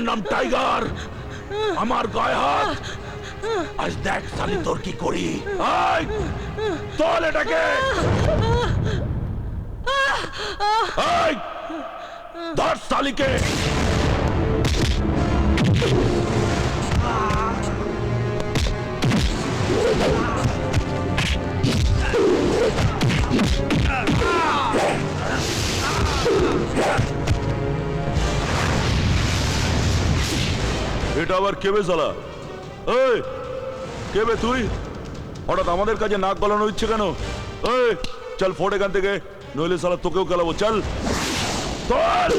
নাম টাইগার, আমার গায়ে হাত। আজ দেখ সালি তোর কি করি। আয় চল এটাকে, আয় ধর সালিকে। এটা আবার কেবে সালা? এই কেবে তুই? হঠাৎ আমাদের কাছে নাক গলানো ইচ্ছে কেন? এই চল ফোট এখান থেকে, নইলে সালা তোকেও গেলাবো। চল চল।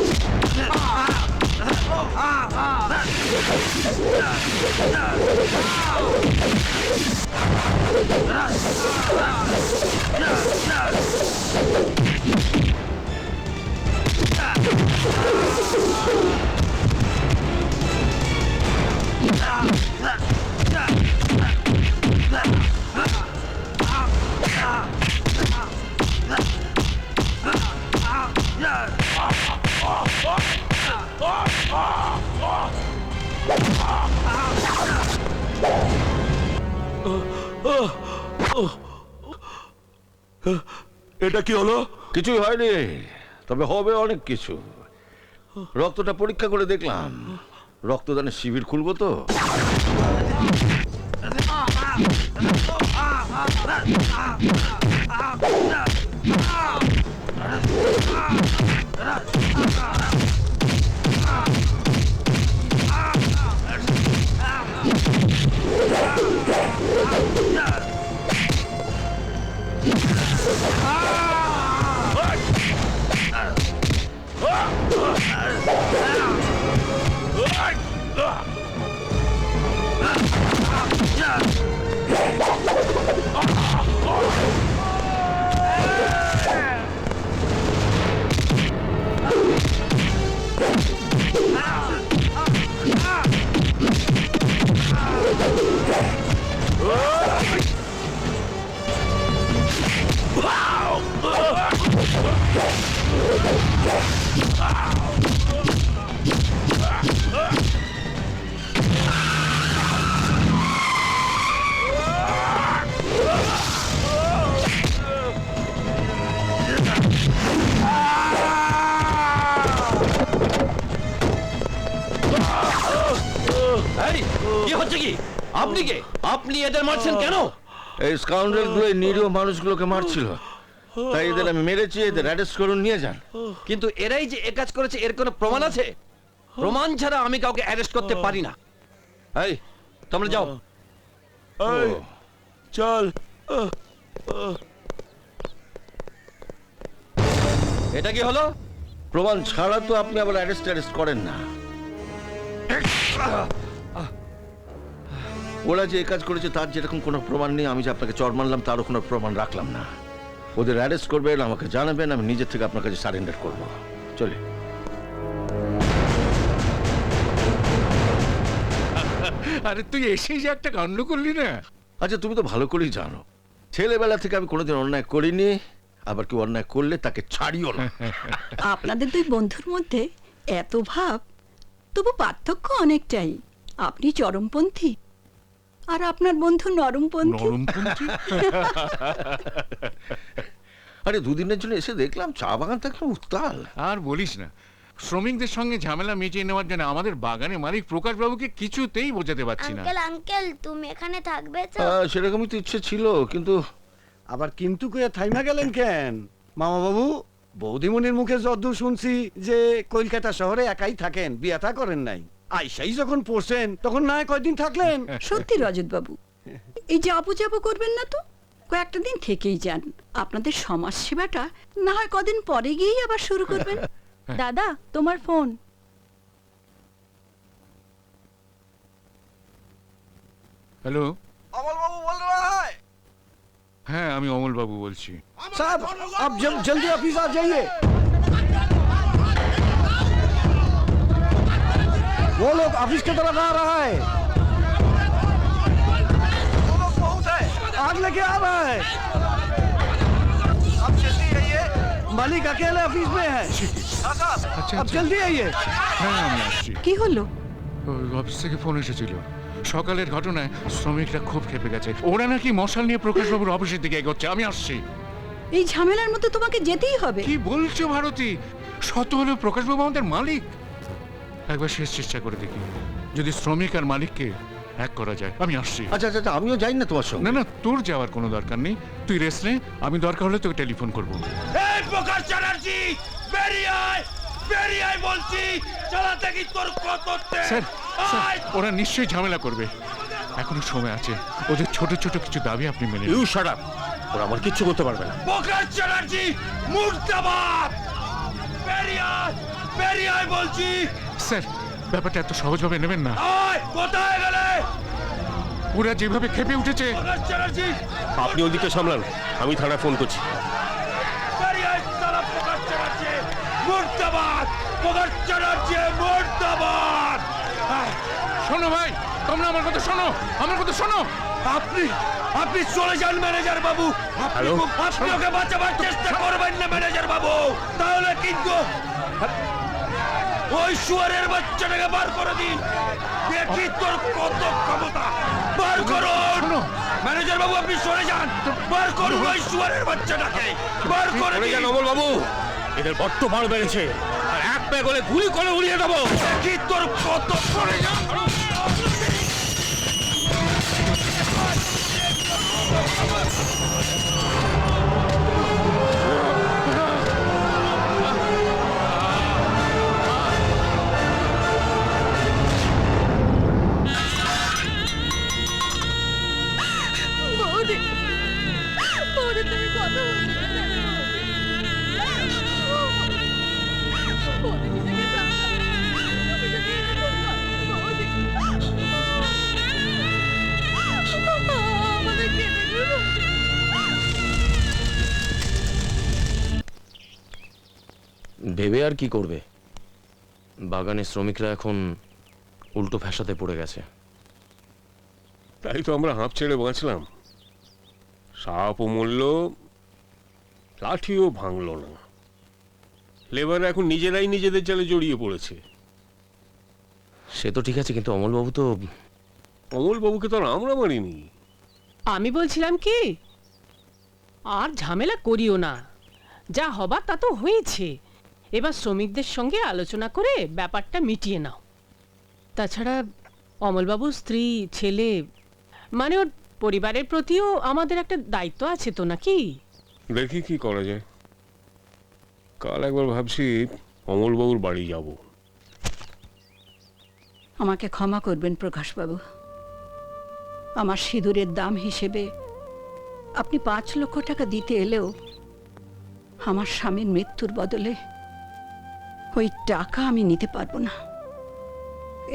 এটা কি হলো? কিছুই হয়নি, তবে হবে অনেক কিছু। রক্তটা পরীক্ষা করে দেখলাম, রক্তদানের শিবির খুলবো তো। কি হচ্ছে কি? আপনি কে? আপনি এদের মারছেন কেন? এই স্কাউন্ডারগুলো নিরীহ মানুষগুলোকে মারছিল, তাই এদের আমি মেরেছি। এদের অ্যারেস্ট করুন, নিয়ে যান। কিন্তু এরাই যে এ কাজ করেছে এর কোনো প্রমাণ আছে? প্রমাণ ছাড়া আমি কাউকে অ্যারেস্ট করতে পারি না। এই তোমরা যাও। এই চল। এটা কি হলো? প্রমাণ ছাড়া তো আপনি আবার অ্যারেস্ট করেন না। ওরা যে এই কাজ করেছে তার যেরকম কোনো প্রমাণ নেই, আমি যে আপনাকে চড় মারলাম তারও কোনো প্রমাণ রাখলাম না। ওদের অ্যারেস্ট করবেন, আমাকে জানাবেন, আমি নিজের থেকে আপনার কাছে সারেন্ডার করব। চলে। আরে তুই এসেই যে একটা কাণ্ড করলি না। আচ্ছা, তুমি তো ভালো করেই জানো ছেলেবেলা থেকে আমি কোনোদিন অন্যায় করিনি, আবার কেউ অন্যায় করলে তাকে ছাড়িও না। আপনাদের দুই বন্ধুর মধ্যে এত ভাব, তবু পার্থক্য অনেকটাই। আপনি চরমপন্থী আর আপনার বন্ধু নরমপন্থী। নরমপন্থী? আরে দুদিনের জন্য এসে দেখলাম চা বাগানটা একদম উত্তাল। আর বলিস না, শ্রমিকদের সঙ্গে ঝামেলা মিটিয়ে নেওয়ার জন্য আমাদের বাগানে মালিক প্রকাশ বাবুকে কিছুতেই বোঝাতে পারছি না। আঙ্কেল আঙ্কেল তুমি এখানে থাকবে তো? সেরকমই তো ইচ্ছে ছিল, কিন্তু আবার কিন্তু কইয়া থাইমা গেলেন কেন মামা বাবু? বৌদিমণির মুখে যদ্দূর শুনছি যে কলকাতা শহরে একাই থাকেন, বিয়াথা করেন নাই। আইসাই যখন পড়ছেন তখন না হয় কয়দিন থাকলেন। সত্যি রজত বাবু, এই যাবো যাবো করবেন না তো, কয়েকটা দিন থেকেই যান। আপনাদের সমাজ সেবাটা না হয় কদিন পরে গিয়েই আবার শুরু করবেন। দাদা, তোমার ফোন। হ্যালো, अमल बाबू बोल रहा है। হ্যাঁ আমি অমল বাবু বলছি। साहब आप जल्दी ऑफिस आ जाइए। वो लोग ऑफिस की तरफ आ रहा है। वो लोग बहुत है, आग लेके आ रहा है। आप जल्दी आइए, मालिक अकेले ऑफिस में है। हाँ साहब, अच्छा, आप अच्छा। जल्दी आइए। হ্যাঁ আমি আসছি। কি হলো? ওই অফিস থেকে ফোন এসেছিল সকালের ঘটনায় শ্রমিকরা খুব ক্ষেপে গেছে, ওরা নাকি মশাল নিয়ে প্রকাশবাবুর অফিসের দিকে এগোচ্ছে। আমি আসছি। এই ঝামেলার মধ্যে তোমাকে যেতেই হবে। কি বলছো ভারতী? শত হলেও প্রকাশবাবু আমাদের মালিক। একবার শেষ চেষ্টা করে দেখি, যদি শ্রমিক আর মালিককে এক করা যায়। আমি আসছি। আচ্ছা আচ্ছা আচ্ছা, আমিও যাই না তোমার সঙ্গে। না না, তোর যাওয়ার কোনো দরকার নেই, তুই রেস্ট নে। আমি দরকার হলে তোকে টেলিফোন করবো। এই প্রকাশ চ্যাটার্জি, বেরিয়ে আয় বলছি, চালাতে কি তোর কত স্যার স্যার, ওরা নিশ্চয়ই ঝামেলা করবে, এখনো সময় আছে। ওদের ছোট ছোট কিছু দাবি আপনি মেনে নিন। ইউ শাট আপ, ওরা আমার কিচ্ছু করতে পারবে না। প্রকাশ চ্যাটার্জি মুর্দাবাদ, বেরিয়ে আয় বলছি। স্যার, ব্যাপারটা এত সহজভাবে নেবেন না। আয়, কোথায় গেলে? ওরা যেভাবে ক্ষেপে উঠেছে। প্রকাশ চ্যাটার্জি, আপনি ওদিকে সামলান, আমি থানায় ফোন করছি। বেরিয়ে আয় শালা প্রকাশ চ্যাটার্জি, মুর্দাবাদ, প্রকাশ চ্যাটার্জি মুর্দাবাদ। শোনো ভাই, তোমরা আমার কথা শোনো, আমার কথা শোনো। আপনি চলে যান ম্যানেজার বাবু। আপনি ওকে বাঁচাবার চেষ্টা করবেন না ম্যানেজার বাবু, তাহলে কিন্তু ওই শুয়ারের বাচ্চাটাকে বার করে দিন। দেখি তোর কত ক্ষমতা, বার করুন। ম্যানেজার বাবু আপনি সরে যান, বার করুন ওই শুয়ারের বাচ্চাটাকে, বার করে দিন। অমল বাবু, এদের বড্ড বার বেড়েছে, আর এক প্যাক হলে গুলি করে উড়িয়ে দেবো। দেখি তোর কত, সরে যান। বৌদি, বৌদি তুমি কথা বলছো না কেন? বৌদি নিজেকে সামলাও। তুমি যদি এরকম করো, বৌদি, আমাদের কে দেখবে বৌদি? ভেবে আর কি করবে, বাগানের শ্রমিকরা এখন উল্টো ফ্যাসাতে পড়ে গেছে। তাই তো আমরা হাঁপ ছেড়ে বাঁচলাম। সাপও মরল, লাঠিও ভাঙল না। লেবার এখন নিজেরাই নিজেদের জালে জড়িয়ে পড়েছে। সে তো ঠিক আছে, কিন্তু অমলবাবু তো। অমলবাবুকে তো আর আমরা মারিনি। আমি বলছিলাম কি, আর ঝামেলা করিও না, যা হবার তা তো হয়েছে। এবার শ্রমিকদের সঙ্গে আলোচনা করে ব্যাপারটা মিটিয়ে নাও। তাছাড়া অমলবাবুর স্ত্রী, ছেলে, মানে ওর পরিবারের প্রতিও আমাদের একটা দায়িত্ব আছে তো, নাকি? দেখি কি করা যায়। কাল একবার ভাবছি অমলবাবুর বাড়ি যাব। আমাকে ক্ষমা করবেন প্রকাশবাবু, আমার সিঁদুরের দাম হিসেবে আপনি 5 লক্ষ টাকা দিতে এলেও আমার স্বামীর মৃত্যুর বদলে ওই টাকা আমি নিতে পারবো না।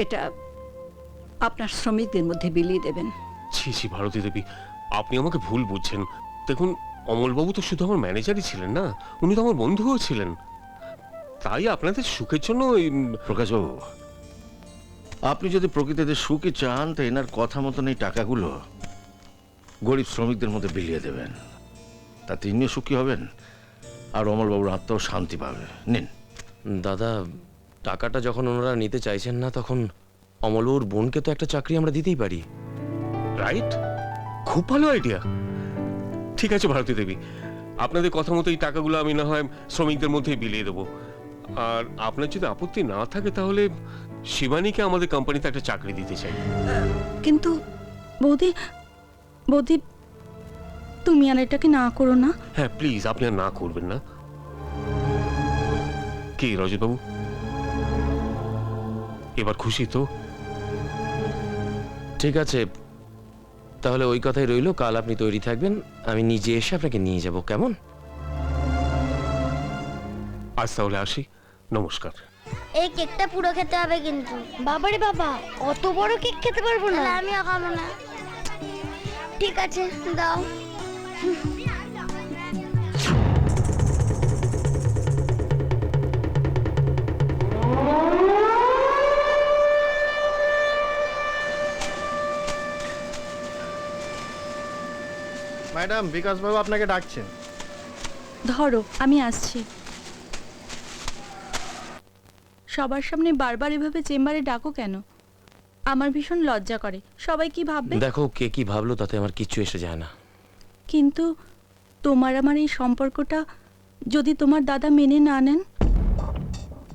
এটা আপনার শ্রমিকদের মধ্যে বিলিয়ে দেবেন। ছি ছি ভারতী দেবী, আপনি আমাকে ভুল বুঝছেন। দেখুন, অমলবাবু তো শুধু আমার ম্যানেজারই ছিলেন না, উনি তো আমার বন্ধুও ছিলেন। তাই আপনাদের সুখের জন্য প্রকাশবাবু, আপনি যদি প্রকৃতিতে সুখী চান, তো এনার কথা মতন এই টাকাগুলো গরিব শ্রমিকদের মধ্যে বিলিয়ে দেবেন। তাতে ইনিও সুখী হবেন, আর অমলবাবুর আত্মাও শান্তি পাবে। নিন। দাদা, টাকাটা যখন ওনারা নিতে চাইছেন না, তখন অমলবাবুর বোনকে তো একটা চাকরি আমরা দিতেই পারি। রাইট, খুব ভালো আইডিয়া। ঠিক আছে ভারতী দেবী, আপনাদের কথা মতো এই টাকাগুলো আমি না হয় শ্রমিকদের মধ্যেই বিলিয়ে দেবো। আর আপনার যদি আপত্তি না থাকে, তাহলে শিবানীকে আমাদের কোম্পানিতে একটা চাকরি দিতে চাই। কিন্তু বৌদি, বৌদি তুমি আর এটাকে না করো না। হ্যাঁ প্লিজ, আপনি আর না করবেন না। কি রজতবাবু, এবার খুশি তো? ঠিক আছে, তাহলে ওই কথাই রইলো। কাল আপনি তৈরি থাকবেন, আমি নিজে এসে আপনাকে নিয়ে যাব, কেমন? আজ তাহলে আসি, নমস্কার। এই কেকটা পুরো খেতে হবে কিন্তু। বাবারে বাবা, অত বড় কেক খেতে পারবো না। আমিও খাবো না। ঠিক আছে, দাও। ম্যাডাম, বিকাশবাবু আপনাকে ডাকছেন। ধরো, আমি আসছি। সবার সামনে বারবার এভাবে চেম্বারে ডাকো কেন? আমার ভীষণ লজ্জা করে, সবাই কি ভাববে। দেখো কে কি ভাবলো তাতে আমার কিচ্ছু এসে যায় না। কিন্তু তোমার আমার এই সম্পর্কটা যদি তোমার দাদা মেনে না নেন?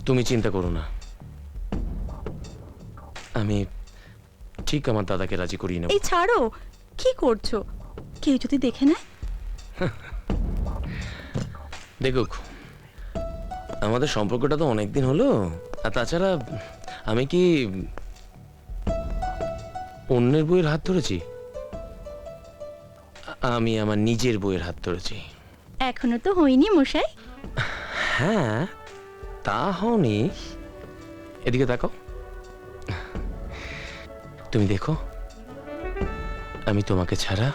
তুমি চিন্তা করো না, আমি ঠিক আমার দাদাকে রাজি করিয়ে নেব। এই ছাড়ো, কি করছো? কেউ যদি দেখে নেয়? দেখুক, আমাদের সম্পর্কটা তো অনেকদিন হলো, আর তাছাড়া আমি কি অন্যের বইয়ের হাত ধরেছি? আমি আমার নিজের বইয়ের হাত ধরেছি। এখনো তো হয়নি মশাই। হ্যাঁ, তা হওনি। এদিকে তাকাও, তুমি দেখো, আমি তোমাকে ছাড়া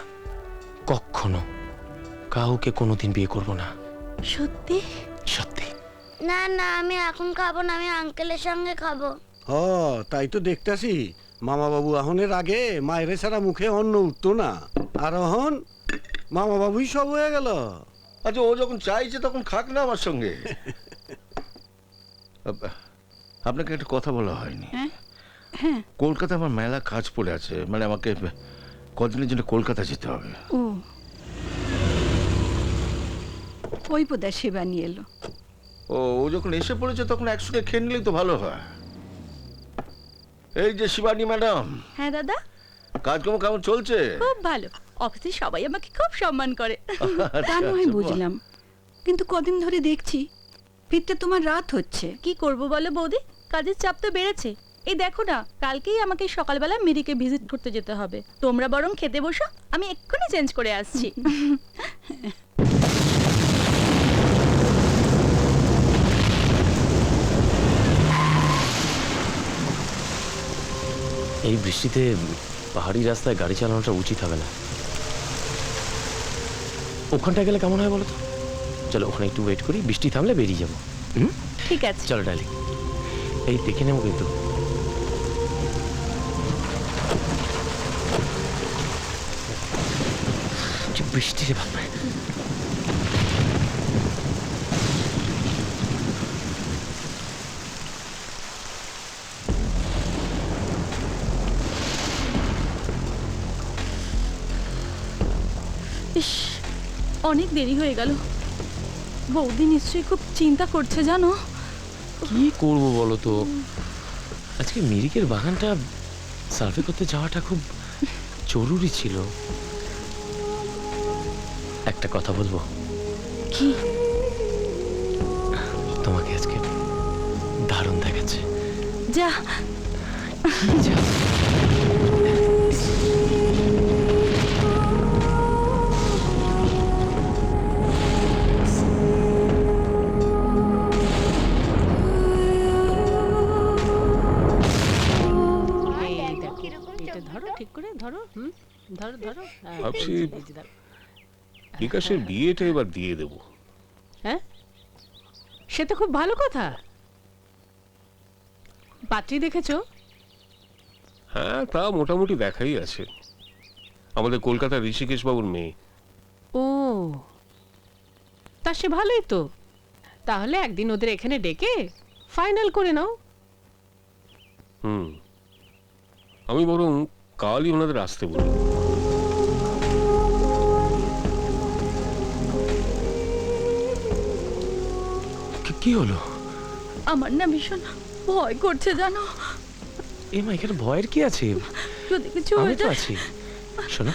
কখনো কাউকে কোনোদিন বিয়ে করব না। সত্যি? সত্যি। না না, আমি এখন খাবো না, আমি আঙ্কেলের সঙ্গে খাবো। হ, তাই তো দেখতাছি মামা বাবু আহনের আগে মায়ের ছাড়া মুখে অন্ন উঠতো না, আর এখন মামা বাবুই সব হয়ে গেল। আচ্ছা, ও যখন চাইছে তখন খাক না আমার সঙ্গে। আপনাকে একটা কথা বলা হয়নি। হ্যাঁ। কলকাতা আমার মেলা কাজ পড়ে আছে, মানে আমাকে কদিনের জন্য কলকাতা যেতে হবে। ও, ওই বোধহয় শিবানী এলো। ও যখন এসে পড়েছে তখন একসঙ্গে খেয়ে নিলেই তো ভালো হয়। এই যে শিবানী ম্যাডাম, হ্যাঁ দাদা, কাজকর্ম কেমন চলছে? খুব ভালো। অফিসে সবাই আমাকে খুব সম্মান করে। তা নয় বুঝলাম, কিন্তু কদিন ধরে দেখছি ফিরতে তোমার রাত হচ্ছে। কি করব বলো বৌদি, কাজের চাপ তো বেড়েছে। এই দেখো না, কালকেই আমাকে সকালবেলা মেরিকে ভিজিট করতে যেতে হবে। তোমরা বরং খেতে বসো, আমি এক্ষুনি চেঞ্জ করে আসছি। এই বৃষ্টিতে পাহাড়ি রাস্তায় গাড়ি চালানোটা উচিত হবে না। ওখানটা গেলে কেমন হয় বলো তো? চলো ওখানে একটু ওয়েট করি, বৃষ্টি থামলে বেরিয়ে যাবো। ঠিক আছে, চলো ডার্লিং। এই দেখে নেবো কিন্তু। যে বৃষ্টি রে বাপরে। ইস, অনেক দেরি হয়ে গেল। বৌদি নিশ্চয়ই খুব চিন্তা করছে জানো। কি করবো বলো তো, আজকে মিরিকের বাগানটা সার্ভে করতে যাওয়াটা খুব জরুরি ছিল। একটা কথা বলবো? কি? তোমাকে আজকে দারুণ দেখাচ্ছে। যা যা। ঠিক করে ধরো, ধরো ধরো। ভাবছি বিকাশের বিয়েটা এবার দিয়ে দেব। হ্যাঁ, সে তো খুব ভালো কথা। পাত্রী দেখেছো? হ্যাঁ, তা মোটামুটি দেখাই আছে। আমাদের কলকাতার ঋষিকেশ বাবুর মেয়ে। ও, তা সে ভালোই তো। তাহলে একদিন ওদের এখানে ডেকে ফাইনাল করে নাও। আমি বরং কালই ওনাদের আসতে বলি। কি হলো? আমার না ভীষণ ভয় করছে জানো। মা, এখানে ভয়ের কি আছে? যদি কিছু আমি হয়ে তো যায়। আছি। শোনো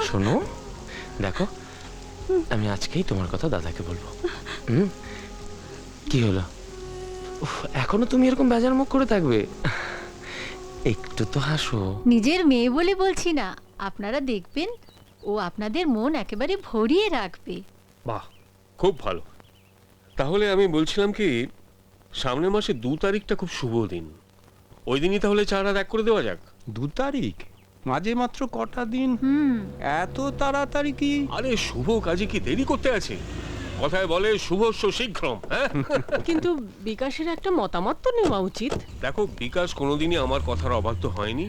শোনো, দেখো আমি আজকেই তোমার কথা দাদাকে বলবো। কি হলো? উফ, এখনো তুমি এরকম বেজার মুখ করে থাকবে? একটু তো হাসো। নিজের মেয়ে বলে বলছি না, আপনারা দেখবেন ও আপনাদের মন একেবারে ভরিয়ে রাখবে। বাহ, খুব ভালো। তাহলে আমি বলছিলাম কি, সামনের মাসে 2 তারিখটা খুব শুভ দিন। ওই দিনই তাহলে 4 রাত এক করে দেওয়া যাক। 2 তারিখ? মাঝে মাত্র কটা দিন, এত তাড়াতাড়ি কি? আরে শুভ কাজে কি দেরি করতে আছে? কথায় বলে শুভস্য শীঘ্রম। হ্যাঁ, কিন্তু বিকাশের একটা মতামত তো নেওয়া উচিত। দেখো, বিকাশ কোনোদিনই আমার কথার অবাধ্য হয়নি,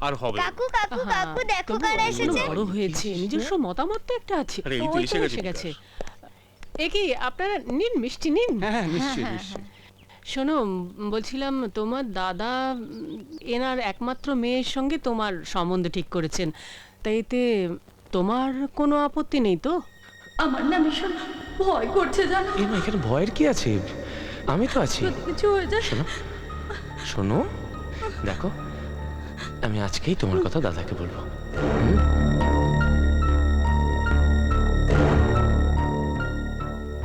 আর হবে না। কাকু কাকু কাকু, দেখো তবু কারা এসেছে। বড় হয়েছে, নিজস্ব মতামত তো একটা আছে। আরে, এই তো ওই এসে তো গেছে এসে গেছে। এ কি আপনারা নিন, মিষ্টি নিন। হ্যাঁ, নিশ্চয়ই নিশ্চয়ই। শোনো, বলছিলাম তোমার দাদা এনার একমাত্র মেয়ের সঙ্গে তোমার সম্বন্ধ ঠিক করেছেন, তাই এতে তোমার কোনো আপত্তি নেই তো? আমার না ভীষণ ভয় করছে জানো। এই মা, এখানে ভয়ের কি আছে? আমি তো আছি। যদি কিছু হয়ে যায়। শোনো শোনো, দেখো আমি আজকেই তোমার কথা দাদাকে বলবো।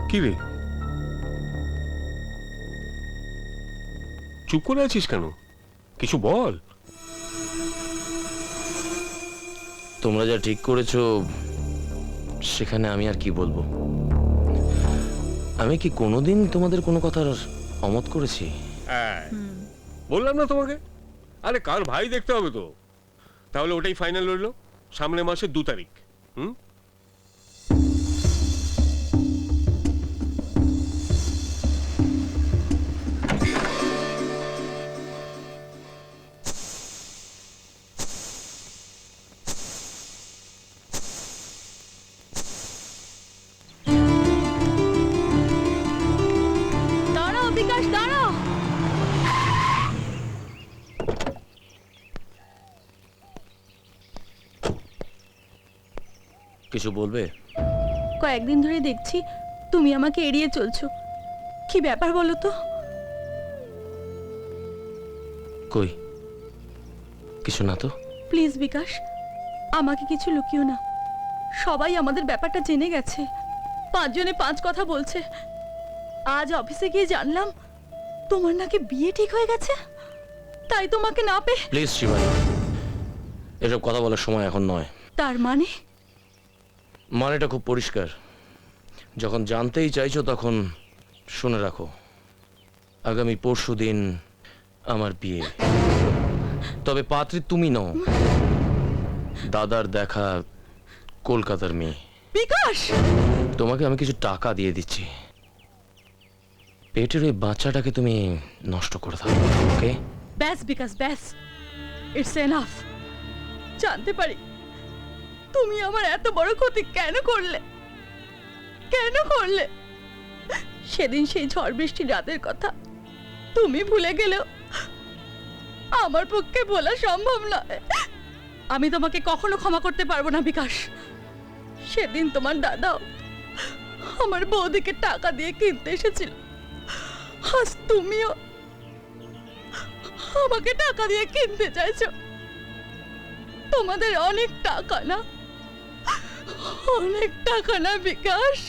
কি রে, চুপ করে আছিস কেন? কিছু বল। তোমরা যা ঠিক করেছো সেখানে আমি আর কি বলবো? আমি কি কোনোদিন তোমাদের কোনো কথার অমত করেছি? বললাম না তোমাকে, আরে কার ভাই দেখতে হবে তো। তাহলে ওটাই ফাইনাল রইলো, সামনের মাসের 2 তারিখ। দাঁড়াও বিকাশ, দাঁড়াও। কিছু বলবে? কয়েকদিন ধরে দেখছি তুমি আমাকে এড়িয়ে চলছো, কি ব্যাপার বলো তো? কই কিছু না তো। প্লিজ বিকাশ, আমাকে কিছু লুকিও না। সবাই আমাদের ব্যাপারটা জেনে গেছে, 5 জনে 5 কথা বলছে। আজ অফিসে গিয়ে জানলাম তোমার নাকি বিয়ে ঠিক হয়ে গেছে। তাই তোমাকে না পেয়ে। প্লিজ শিবানী, এসব কথা বলার সময় এখন নয়। তার মানে? মানেটা খুব পরিষ্কার। যখন জানতেই চাইছো তখন শুনে রাখো, আগামী পরশুদিন আমার বিয়ে। তবে পাত্রী তুমি নও, দাদার দেখা কলকাতার মেয়ে। বিকাশ, তোমাকে আমি কিছু টাকা দিয়ে দিচ্ছি, পেটের ওই বাচ্চাটাকে তুমি নষ্ট করে দাও, ওকে? ব্যাস বিকাশ, ব্যাস, ইটস এনাফ। জানতে পারি তুমি আমার এত বড় ক্ষতি কেন করলে? কেন করলে? সেদিন সেই ঝড় বৃষ্টির রাতের কথা তুমি ভুলে গেলেও আমার পক্ষে বলা সম্ভব নয়। আমি তোমাকে কখনো ক্ষমা করতে পারবো না বিকাশ। সেদিন তোমার দাদাও আমার বৌদিকে টাকা দিয়ে কিনতে এসেছিল, আজ তুমিও আমাকে টাকা দিয়ে কিনতে চাইছো। তোমাদের অনেক টাকা না, অনেক টাকা না বিকাশ?